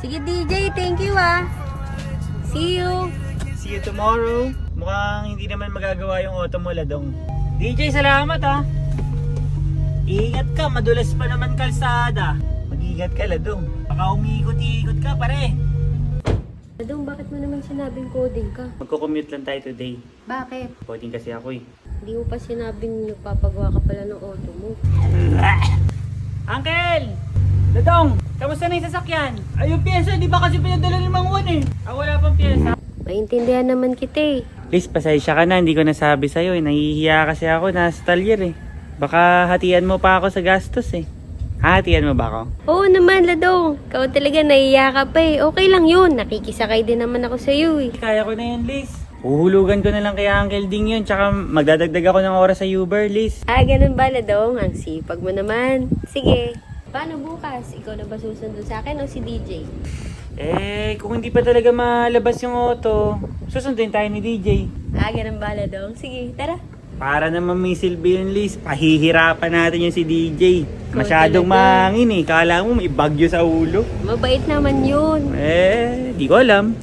Sige DJ, thank you ah. See you. See you tomorrow. Mukhang hindi naman magagawa yung auto mo, Ladong. DJ, salamat ah. Ingat ka, madulas pa naman kalsada. Mag-ingat ka, Ladong. Baka umiikot-iikot ka, pare. Ladong, bakit mo naman sinabing coding ka? Magko-commute lang tayo today. Bakit? Coding kasi ako eh. Hindi mo pa sinabing nagpapagawa ka pala ng auto mo. Uncle! Ladong! Kamusta na yung sasakyan? Ay, yung pyesa, di ba kasi pinadala ni Mang Juan eh? Wala pang pyesa. Maintindihan naman kita eh. Liz, pasensya ka na. Hindi ko nasabi sa'yo eh. Nahihiya kasi ako. Nasa talyer eh. Baka hatian mo pa ako sa gastos eh. Hatian mo ba ako? Oo naman, Ladong. Ikaw talaga naiiya ka pa eh. Okay lang yun. Nakikisakay din naman ako sa'yo eh. Kaya ko na yun, Liz. Uhulugan ko na lang kay Uncle Ding yun. Tsaka magdadagdag ako ng oras sa Uber, Liz. Ah, ganun ba, Ladong? Ang sipag mo naman. Sige. Paano bukas? Ikaw na ba susundo sa akin o si DJ? Kung hindi pa talaga malabas yung auto, susundin tayo ni DJ. Ah, ganun ba, Ladong? Sige, tara. Para naman may silbi yun, Liz. Pahihirapan natin yung si DJ. Masyadong talaga. mangin eh. Kala mo may bagyo sa ulo. Mabait naman yun. Di ko alam.